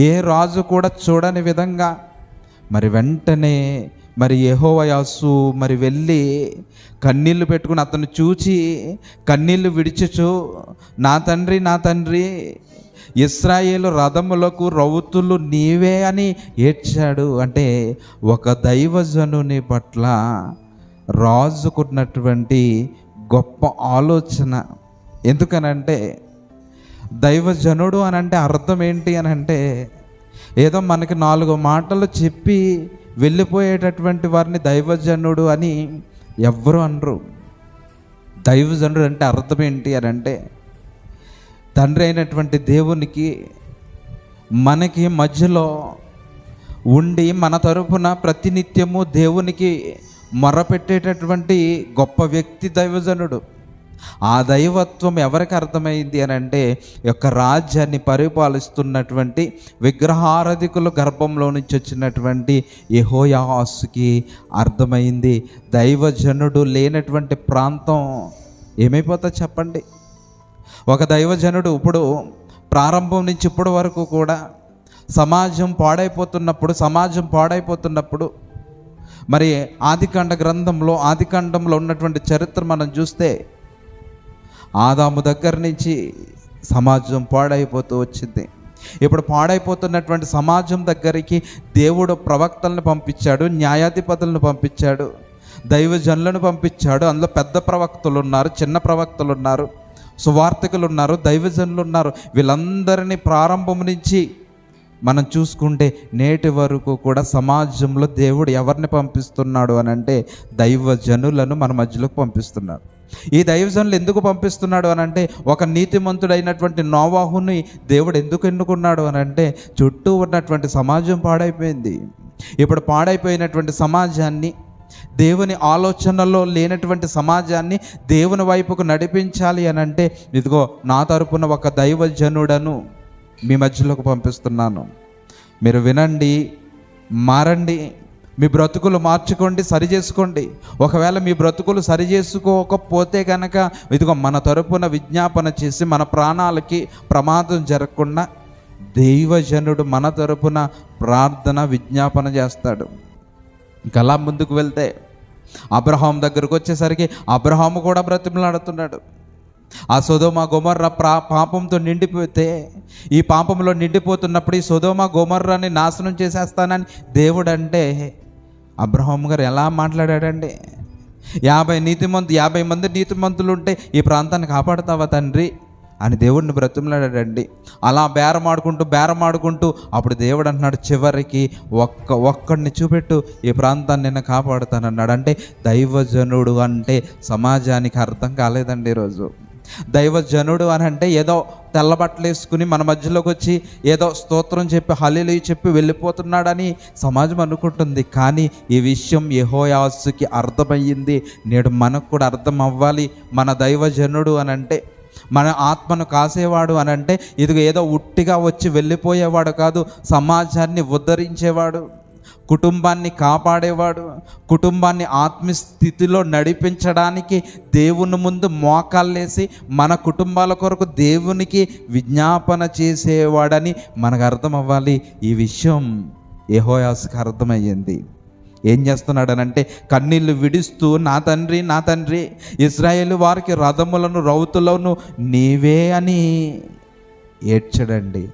ఏ రాజు కూడా చూడని విధంగా మరి వెంటనే మరి యెహోవాయాసు మరి వెళ్ళి కన్నీళ్లు పెట్టుకుని అతను చూచి కన్నీళ్లు విడిచుచు, నా తండ్రి నా తండ్రి, ఇశ్రాయేలు రథములకు రౌతులు నీవే అని ఏడ్చాడు. అంటే ఒక దైవజనుని పట్ల రాజుకున్నటువంటి గొప్ప ఆలోచన. ఎందుకనంటే దైవజనుడు అని అంటే అర్థం ఏంటి అని అంటే ఏదో మనకి 4 మాటలు చెప్పి వెళ్ళిపోయేటటువంటి వారిని దైవజనుడు అని ఎవ్వరు అనరు. దైవజనుడు అంటే అర్థం ఏంటి అని అంటే తండ్రి అయినటువంటి దేవునికి మనకి మధ్యలో ఉండి మన తరపున ప్రతినిత్యము దేవునికి మొరపెట్టేటటువంటి గొప్ప వ్యక్తి దైవజనుడు. ఆ దైవత్వం ఎవరికి అర్థమైంది అని అంటే యొక్క రాజ్యాన్ని పరిపాలిస్తున్నటువంటి విగ్రహారాధికుల గర్భంలో నుంచి వచ్చినటువంటి యెహోయాహాజుకి అర్థమైంది. దైవజనుడు లేనటువంటి ప్రాంతం ఏమైపోతుంది చెప్పండి? ఒక దైవజనుడు ఇప్పుడు ప్రారంభం నుంచి ఇప్పటి వరకు కూడా సమాజం పాడైపోతున్నప్పుడు మరి ఆదికాండంలో ఉన్నటువంటి చరిత్ర మనం చూస్తే ఆదాము దగ్గర నుంచి సమాజం పాడైపోతూ వచ్చింది. ఇప్పుడు పాడైపోతున్నటువంటి సమాజం దగ్గరికి దేవుడు ప్రవక్తలను పంపించాడు, న్యాయాధిపతులను పంపించాడు, దైవజనులను పంపించాడు. అందులో పెద్ద ప్రవక్తలు ఉన్నారు, చిన్న ప్రవక్తలు ఉన్నారు, సువార్తికులు ఉన్నారు, దైవజనులు ఉన్నారు. వీళ్ళందరినీ ప్రారంభం నుంచి మనం చూసుకుంటే నేటి వరకు కూడా సమాజంలో దేవుడు ఎవరిని పంపిస్తున్నాడు అని అంటే దైవజనులను మన మధ్యలోకి పంపిస్తున్నాడు. ఈ దైవజనులు ఎందుకు పంపిస్తున్నాడు అని అంటే ఒక నీతిమంతుడైనటువంటి నోవాహుని దేవుడు ఎందుకు ఎన్నుకున్నాడు అని అంటే చుట్టూ ఉన్నటువంటి సమాజం పాడైపోయింది. ఇప్పుడు పాడైపోయినటువంటి సమాజాన్ని, దేవుని ఆలోచనలో లేనటువంటి సమాజాన్ని దేవుని వైపుకు నడిపించాలి అని అంటే ఇదిగో నా తరపున ఒక దైవజనుడను మీ మధ్యలోకి పంపిస్తున్నాను. మీరు వినండి, మారండి, మీ బ్రతుకులు మార్చుకోండి, సరి చేసుకోండి. ఒకవేళ మీ బ్రతుకులు సరి చేసుకోకపోతే కనుక ఇదిగో మన తరపున విజ్ఞాపన చేసి మన ప్రాణాలకి ప్రమాదం జరగకుండా దైవజనుడు మన తరపున ప్రార్థన విజ్ఞాపన చేస్తాడు. ఇంకా అలా ముందుకు వెళ్తే అబ్రహాం దగ్గరకు వచ్చేసరికి అబ్రహాము కూడా బ్రతిమలాడుతున్నాడు. ఆ సొదొమ గొమొర్రా పాపంతో నిండిపోతే, ఈ పాపంలో నిండిపోతున్నప్పుడు ఈ సొదొమ గొమొర్రాని నాశనం చేసేస్తానని దేవుడు అంటే అబ్రహాం గారు ఎలా మాట్లాడాడండి? 50 మంది నీతిమంతులు ఉంటే ఈ ప్రాంతాన్ని కాపాడుతావా తండ్రి అని దేవుడిని బ్రతిమలాడాడండి. అలా బేరమాడుకుంటూ అప్పుడు దేవుడు అంటున్నాడు, చివరికి ఒక్కడిని చూపెట్టు, ఈ ప్రాంతాన్ని నేను కాపాడుతానన్నాడు. అంటే దైవజనుడు అంటే సమాజానికి అర్థం కాలేదండి ఈరోజు. దైవజనుడు అని అంటే ఏదో తెల్లబట్టలు వేసుకుని మన మధ్యలోకి వచ్చి ఏదో స్తోత్రం చెప్పి హల్లెలూయా చెప్పి వెళ్ళిపోతున్నాడని సమాజం అనుకుంటుంది. కానీ ఈ విషయం యెహోయాహాజుకి అర్థమయ్యింది. నేడు మనకు కూడా అర్థం అవ్వాలి. మన దైవజనుడు అని అంటే, మన ఆత్మను కాసేవాడు అని అంటే ఇదిగో ఏదో ఉట్టిగా వచ్చి వెళ్ళిపోయేవాడు కాదు, సమాజాన్ని ఉద్ధరించేవాడు, కుటుంబాన్ని కాపాడేవాడు, కుటుంబాన్ని ఆత్మస్థితిలో నడిపించడానికి దేవుని ముందు మోకాళ్ళేసి మన కుటుంబాల కొరకు దేవునికి విజ్ఞాపన చేసేవాడని మనకు అర్థం అవ్వాలి. ఈ విషయం యెహోయాహాజుకి అర్థమయ్యింది. ఏం చేస్తున్నాడనంటే కన్నీళ్లు విడుస్తూ, నా తండ్రి నా తండ్రి, ఇశ్రాయేలు వారికి రథములను రౌతులను నీవే అని ఏడ్చాడండి.